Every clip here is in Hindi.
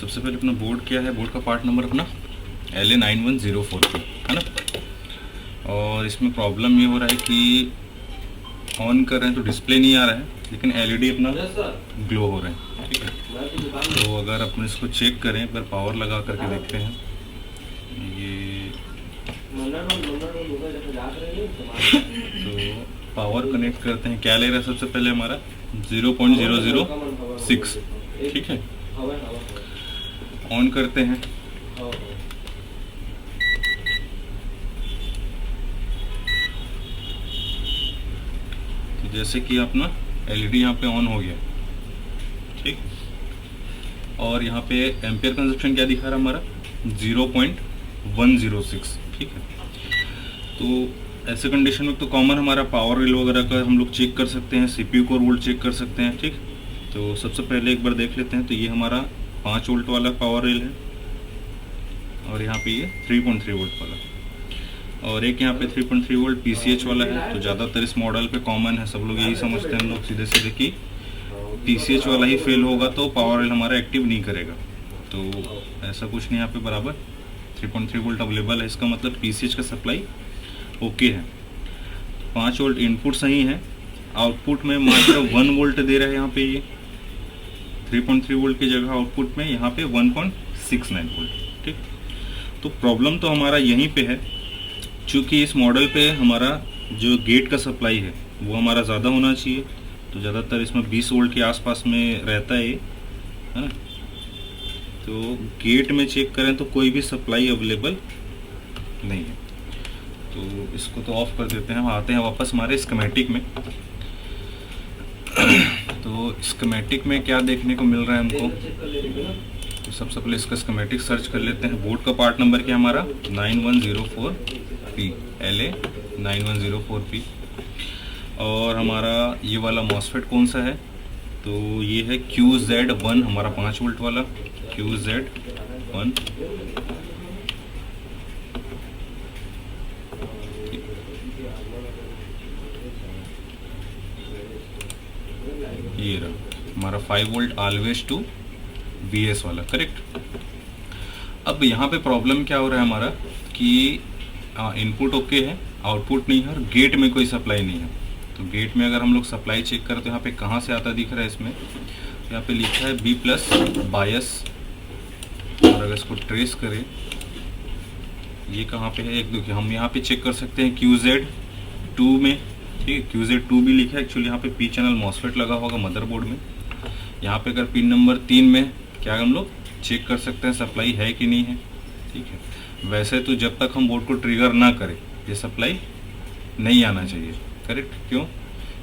सबसे पहले अपना बोर्ड क्या है, बोर्ड का पार्ट नंबर अपना LA9104 है ना। और इसमें प्रॉब्लम ये हो रहा है कि ऑन कर रहे हैं तो डिस्प्ले नहीं आ रहा है, लेकिन LED अपना ग्लो हो रहा है, ठीक है। तो अगर अपन इसको चेक करें, एक बार पावर लगा करके देखते हैं। ये तो पावर कनेक्ट करते हैं, क्या ले रहा है सबसे पहले हमारा 0.006, ठीक है। ऑन करते हैं, तो जैसे कि अपना LED यहाँ पे ऑन हो गया, ठीक। और यहाँ पे एम्पियर कंजप्शन क्या दिखा रहा है हमारा 0.106, ठीक है। तो ऐसे कंडीशन में तो कॉमन हमारा पावर रेल वगैरह का हम लोग चेक कर सकते हैं, CPU कोर वोल्ट चेक कर सकते हैं, ठीक। तो सबसे पहले एक बार देख लेते हैं। तो ये हमारा 5 वोल्ट वाला पावर रेल है, और यहाँ पे ये 3.3 वोल्ट वाला, और एक यहाँ पे 3.3 वोल्ट PCH वाला है। तो ज़्यादातर इस मॉडल पे कॉमन है, सब लोग यही समझते हैं हम लोग सीधे सीधे कि PCH वाला ही फेल होगा तो पावर रेल हमारा एक्टिव नहीं करेगा। तो ऐसा कुछ नहीं, यहाँ पे बराबर 3.3 वोल्ट अवेलेबल है, इसका मतलब PCH का सप्लाई ओके है। 5 वोल्ट इनपुट सही है, आउटपुट में मात्र 1 वोल्ट दे रहा है यहाँ पे। ये 3.3 वोल्ट की जगह आउटपुट में यहाँ पे 1.69 वोल्ट, ठीक। तो प्रॉब्लम तो हमारा यहीं पे है, क्योंकि इस मॉडल पे हमारा जो गेट का सप्लाई है वो हमारा ज़्यादा होना चाहिए। तो ज़्यादातर इसमें 20 वोल्ट के आसपास में रहता है ये, है ना। तो गेट में चेक करें तो कोई भी सप्लाई अवेलेबल नहीं है। तो इसको तो ऑफ कर देते हैं, हम आते हैं वापस हमारे स्कीमेटिक में। तो स्कीमेटिक में क्या देखने को मिल रहा है हमको, तो सबसे पहले इसका स्कीमेटिक सर्च कर लेते हैं। बोर्ड का पार्ट नंबर क्या हमारा 9104P, LA9104P। और हमारा ये वाला मॉसफेट कौन सा है, तो ये है QZ1, हमारा 5 वोल्ट वाला QZ1। ये रहा हमारा 5 वोल्ट ऑलवेज टू BS वाला, करेक्ट। अब यहाँ पे प्रॉब्लम क्या हो रहा है हमारा कि इनपुट ओके है, आउटपुट नहीं है, और गेट में कोई सप्लाई नहीं है। तो गेट में अगर हम लोग सप्लाई चेक करें तो यहाँ पे कहाँ से आता दिख रहा है इसमें, यहाँ पे लिखा है B+ बायस। और अगर इसको ट्रेस करें, ये कहाँ पे है, एक देखिए हम यहाँ पे चेक कर सकते हैं QZ2 में, ठीक है। QZ2 भी लिखा है, एक्चुअली यहाँ पे P चैनल मॉसफेट लगा होगा मदरबोर्ड में। यहाँ पे अगर पिन नंबर 3 में क्या हम लोग चेक कर सकते हैं सप्लाई है कि नहीं है, ठीक है। वैसे तो जब तक हम बोर्ड को ट्रिगर ना करें ये सप्लाई नहीं आना चाहिए, करेक्ट। क्यों,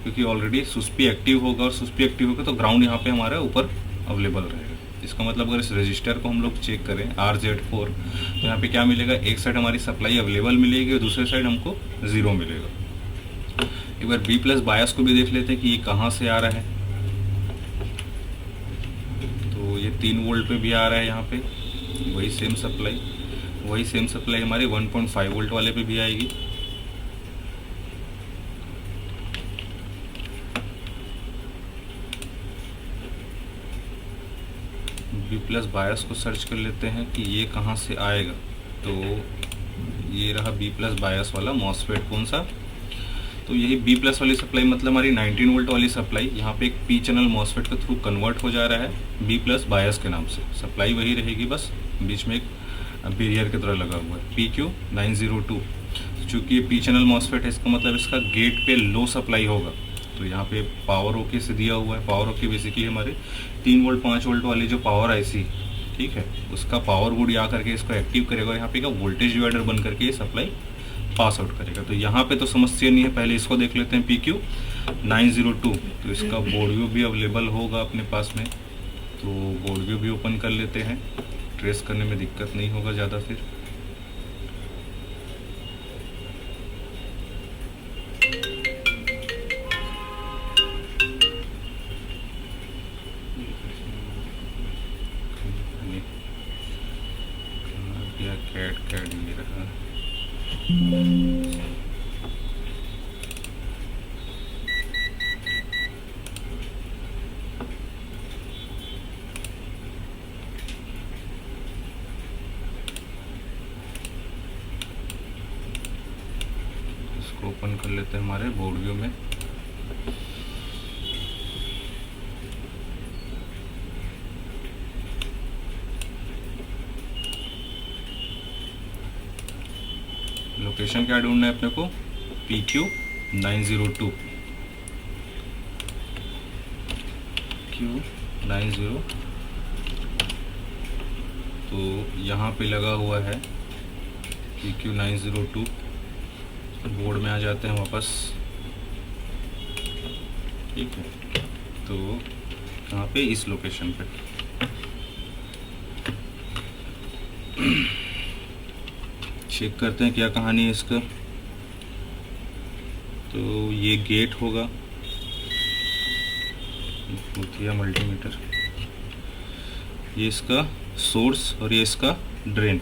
क्योंकि ऑलरेडी सुस्पी एक्टिव होगा, और सुस्पी एक्टिव होगा तो ग्राउंड यहाँ पे हमारा ऊपर अवेलेबल रहेगा। इसका मतलब अगर इस रजिस्टर को हम लोग चेक करें RZ4, तो यहाँ पे क्या मिलेगा, एक साइड हमारी सप्लाई अवेलेबल मिलेगी और दूसरे साइड हमको 0 मिलेगा। एक बार B+ बायस को भी देख लेते हैं कि ये कहाँ से आ रहा है। तो ये 3 वोल्ट पे भी आ रहा है, यहाँ पे वही सेम सप्लाई हमारे 1.5 वोल्ट वाले पे भी आएगी। B+ बायस को सर्च कर लेते हैं कि ये कहाँ से आएगा। तो ये रहा B+ बायस वाला मॉसफेट, कौन सा, तो यही B+ वाली सप्लाई मतलब हमारी 19 वोल्ट वाली सप्लाई यहाँ पे एक P चैनल मॉसफेट के थ्रू कन्वर्ट हो जा रहा है B+ बायस के नाम से। सप्लाई वही रहेगी, बस बीच में एक बैरियर की तरह लगा हुआ है PQ902। चूँकि ये P चैनल मॉसफेट है, इसका मतलब इसका गेट पे लो सप्लाई होगा। तो यहाँ पे पावर ओके से दिया हुआ है। पावर ओके बेसिकली हमारे 3 वोल्ट 5 वोल्ट वाली जो पावर IC, ठीक है, उसका पावर बोर्ड आ करके इसको एक्टिव करेगा, यहाँ पे का वोल्टेज डिवाइडर बन करके ये सप्लाई पास आउट करेगा। तो यहाँ पे तो समस्या नहीं है। पहले इसको देख लेते हैं PQ902। तो इसका बोर्ड व्यू भी अवेलेबल होगा अपने पास में, तो बोर्ड व्यू भी ओपन कर लेते हैं, ट्रेस करने में दिक्कत नहीं होगा ज़्यादा। फिर कैट ये रहा। ओपन कर लेते हैं हमारे बोर्ड व्यू में। लोकेशन क्या ढूंढना है अपने को, PQ902 Q90। तो यहाँ पे लगा हुआ है PQ902। बोर्ड में आ जाते हैं वापस, ठीक है। तो यहाँ पे इस लोकेशन पे चेक करते हैं क्या कहानी है इसका। तो ये गेट होगा, भूतिया मल्टीमीटर, ये इसका सोर्स और ये इसका ड्रेन,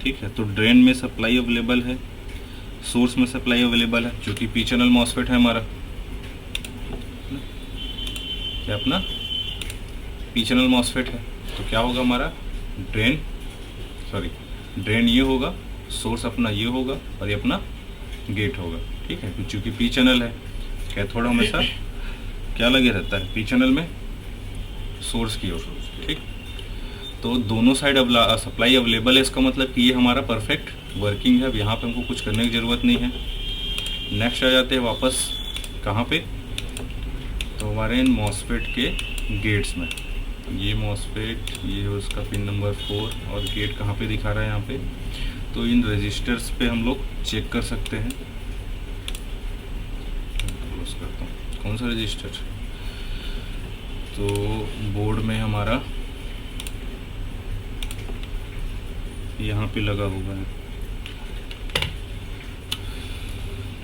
ठीक है। तो ड्रेन में सप्लाई अवेलेबल है, सोर्स में सप्लाई अवेलेबल है, जो कि पी चैनल मॉसफेट है हमारा, क्या अपना पी चैनल मॉसफेट है। तो क्या होगा हमारा ड्रेन ये होगा, सोर्स अपना ये होगा और ये अपना गेट होगा, ठीक है। चूँकि पी चैनल है, कैथोड हमेशा क्या लगे रहता है, पी चैनल में सोर्स की ओर, ठीक। तो दोनों साइड सप्लाई अवेलेबल है, इसका मतलब कि ये हमारा परफेक्ट वर्किंग है। अब यहाँ पे हमको कुछ करने की ज़रूरत नहीं है। नेक्स्ट आ जाते हैं वापस कहाँ पे, तो हमारे इन मॉसफेट के गेट्स में। ये मॉसफेट, ये उसका पिन नंबर 4 और गेट कहाँ पे दिखा रहा है यहाँ पे। तो इन रजिस्टर्स पे हम लोग चेक कर सकते हैं। क्लोज करता हूँ, कौन सा रजिस्टर, तो बोर्ड में हमारा यहाँ पे लगा हुआ है।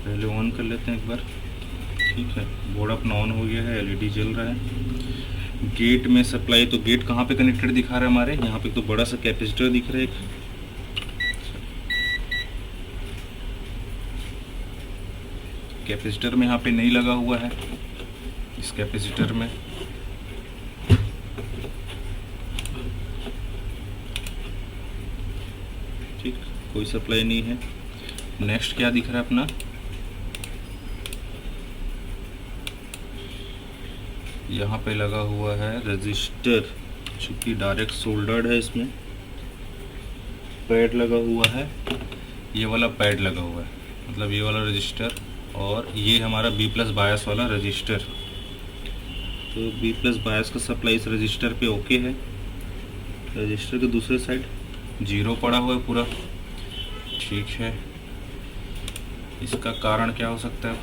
पहले ऑन कर लेते हैं एक बार, ठीक है। बोर्ड अपना ऑन हो गया है, एलईडी जल रहा है। गेट में सप्लाई, तो गेट कहाँ पे कनेक्टेड दिखा रहा है हमारे, यहाँ पे तो बड़ा सा कैपेसिटर दिख रहा है एक। कैपेसिटर में यहाँ पे नहीं लगा हुआ है, इस कैपेसिटर में ठीक, कोई सप्लाई नहीं है। नेक्स्ट क्या दिख रहा है अपना, यहाँ पे लगा हुआ है रजिस्टर, चूँकि डायरेक्ट सोल्डर्ड है, इसमें पैड लगा हुआ है, ये वाला पैड लगा हुआ है, मतलब ये वाला रजिस्टर। और ये हमारा बी प्लस बायस वाला रजिस्टर। तो बी प्लस बायस का सप्लाई इस रजिस्टर पे ओके है। रजिस्टर के दूसरे साइड 0 पड़ा हुआ है पूरा, ठीक है। इसका कारण क्या हो सकता है,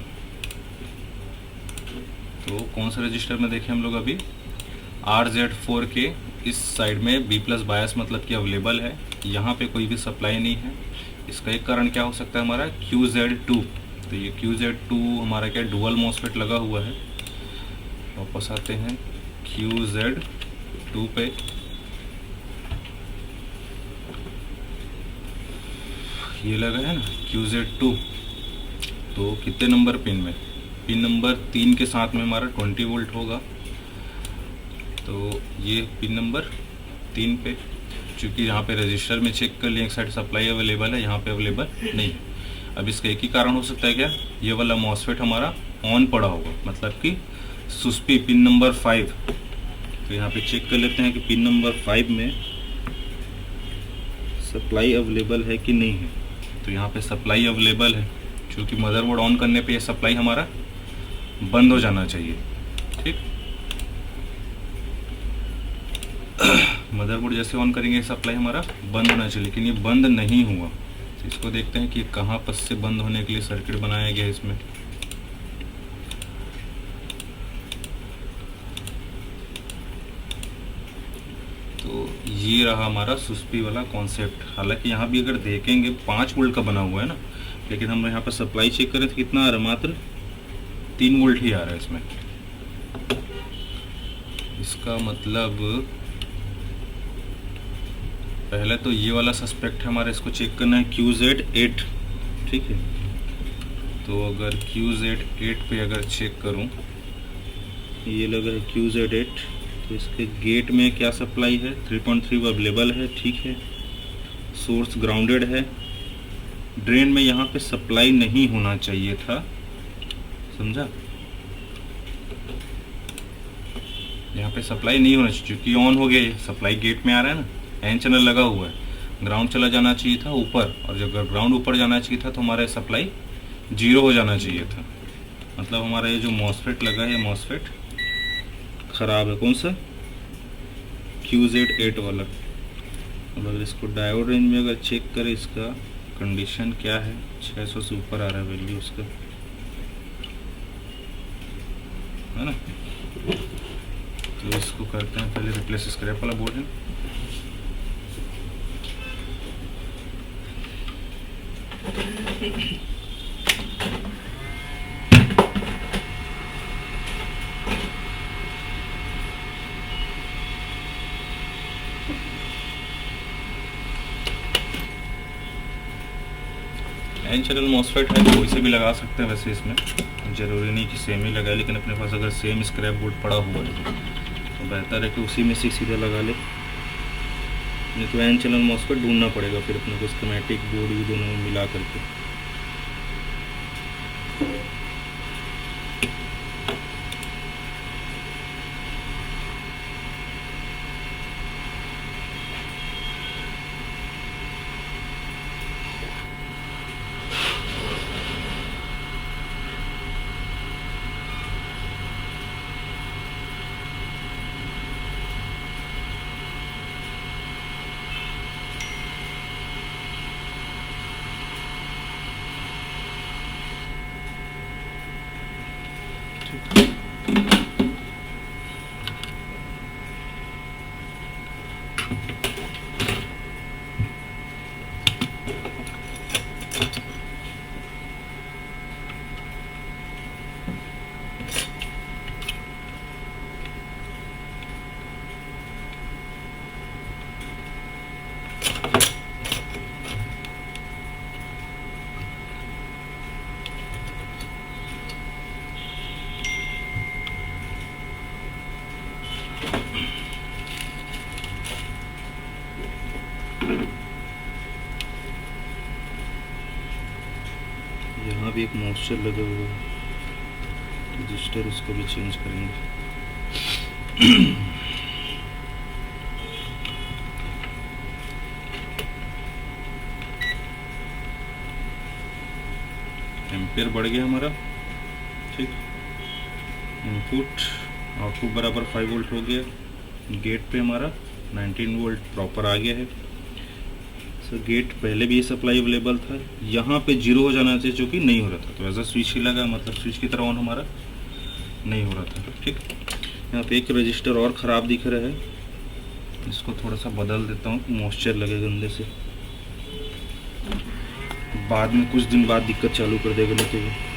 तो कौन सा रजिस्टर में देखें हम लोग अभी, RZ4 के इस साइड में बी प्लस बायस मतलब कि अवेलेबल है, यहाँ पे कोई भी सप्लाई नहीं है। इसका एक कारण क्या हो सकता है हमारा, QZ2। तो ये QZ2 हमारा क्या डुअल मॉसफेट लगा हुआ है। वापस आते हैं QZ2 पे, ये लगा है ना QZ2। तो कितने नंबर पिन में, पिन नंबर 3 के साथ में हमारा 20 वोल्ट होगा। तो ये पिन नंबर 3 पे, चूँकि यहाँ पे रजिस्टर में चेक कर लिया, एक साइड सप्लाई अवेलेबल है, यहाँ पे अवेलेबल नहीं है। अब इसका एक ही कारण हो सकता है क्या, ये वाला मॉसफेट हमारा ऑन पड़ा होगा, मतलब कि सुस्पी पिन नंबर 5। तो यहाँ पे चेक कर लेते हैं कि पिन नंबर 5 में सप्लाई अवेलेबल है कि नहीं है। तो यहाँ पे सप्लाई अवेलेबल है, क्योंकि मदरबोर्ड ऑन करने पे ये सप्लाई हमारा बंद हो जाना चाहिए, ठीक। मदरबोर्ड जैसे ऑन करेंगे सप्लाई हमारा बंद होना चाहिए, लेकिन ये बंद नहीं हुआ। तो इसको देखते हैं कि कहाँ पर से बंद होने के लिए सर्किट बनाया गया है इसमें। तो ये रहा हमारा सुस्पी वाला कॉन्सेप्ट। हालांकि यहाँ भी अगर देखेंगे 5 वोल्ट का बना हुआ है ना, लेकिन हम यहाँ पर सप्लाई चेक करें तो कितना आ रहा है, मात्र 3 वोल्ट ही आ रहा है इसमें। इसका मतलब पहले तो ये वाला सस्पेक्ट है हमारा, इसको चेक करना है QZ8, ठीक है। तो अगर QZ8 पे अगर चेक करूं, ये लगा है QZ8, तो इसके गेट में क्या सप्लाई है, 3.3 अवेलेबल है, ठीक है। सोर्स ग्राउंडेड है। ड्रेन में यहाँ पे सप्लाई नहीं होना चाहिए था, समझा। यहाँ पे सप्लाई नहीं होना चाहिए क्योंकि ऑन हो गया, सप्लाई गेट में आ रहा है ना, एन चैनल लगा हुआ है, ग्राउंड चला जाना चाहिए था ऊपर, और जब ग्राउंड ऊपर जाना चाहिए था तो हमारा सप्लाई 0 हो जाना चाहिए था। मतलब हमारा ये जो मॉसफेट लगा है, मॉसफेट ख़राब है। कौन सा? QZ8 वाला। अब अगर इसको डायोड रेंज में अगर चेक करें, इसका कंडीशन क्या है, 600 से ऊपर आ रहा है वैल्यू उसका, है ना। तो इसको करते हैं पहले रिप्लेस, स्क्रैप वाला बोर्ड है। एन चैनल मॉसफेट है, कोई से भी लगा सकते हैं वैसे, इसमें ज़रूरी नहीं कि सेम ही लगाए, लेकिन अपने पास अगर सेम स्क्रैप बोर्ड पड़ा हुआ है तो बेहतर है कि उसी में से सीधा लगा ले, नहीं तो एन चैनल मॉसफेट ढूंढना पड़ेगा फिर अपने को स्कीमेटिक बोर्ड भी दोनों में मिला करके। यहाँ भी एक मॉइस्चर लगा हुआ है, रजिस्टर उसको भी चेंज करेंगे। एम्पियर बढ़ गया हमारा, ठीक। इनपुट आउटपुट बराबर 5 वोल्ट हो गया, गेट पे हमारा 19 वोल्ट प्रॉपर आ गया है। सो गेट पहले भी ये सप्लाई अवेलेबल था, यहाँ पे 0 हो जाना चाहिए जो कि नहीं हो रहा था, तो ऐसा स्विच ही लगा, मतलब स्विच की तरह ऑन हमारा नहीं हो रहा था, ठीक। यहाँ पे एक रजिस्टर और ख़राब दिख रहा है, इसको थोड़ा सा बदल देता हूँ, मॉइस्चर लगे गंदे से, बाद में कुछ दिन बाद दिक्कत चालू कर देगा नहीं तो ये।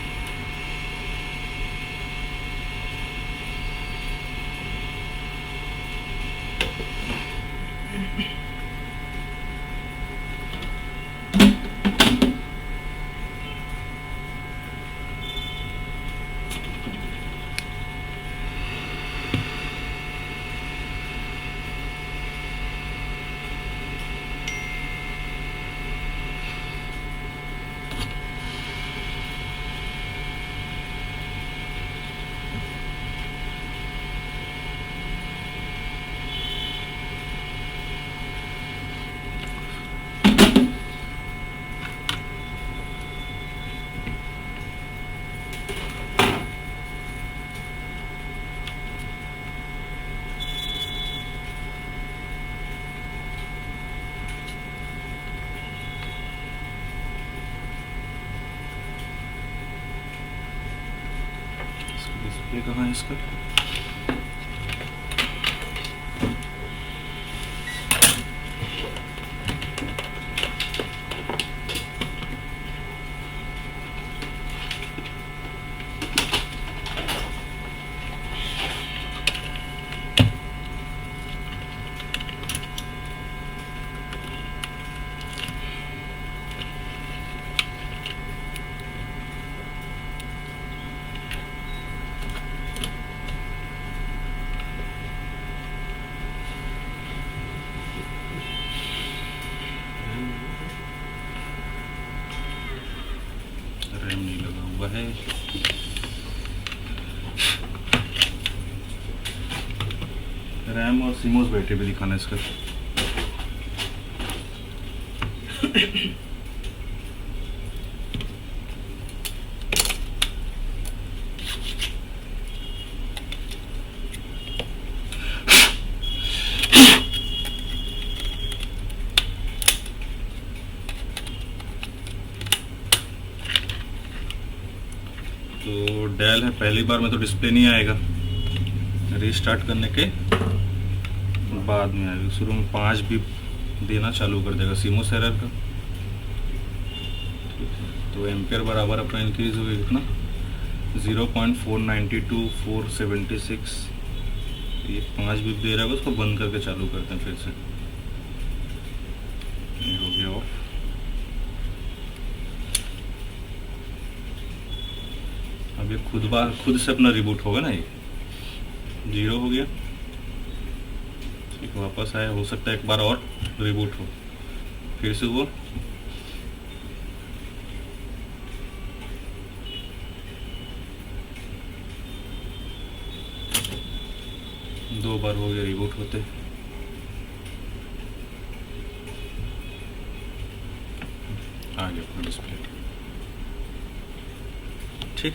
डिस्प्ले कहाँ है इसका? रैम और सीमोस बैटरी भी दिखाना है इसका। तो डेल है, पहली बार में तो डिस्प्ले नहीं आएगा, रीस्टार्ट करने के बाद में आएगा। शुरू में 5 भी देना चालू कर देगा सीमोस एरर का। तो एम्पियर बराबर अपना इंक्रीज हो गया कितना, 0.492476। ये 5 भी दे रहा है, उसको बंद करके चालू करते हैं फिर से। ये हो गया ऑफ। अब ये खुद से अपना रिबूट होगा ना, ये 0 हो गया, ठीक, वापस आया। हो सकता है एक बार और रिबूट हो, फिर से वो दो बार हो गया रिबूट होते। आ गया अपना डिस्प्ले, ठीक।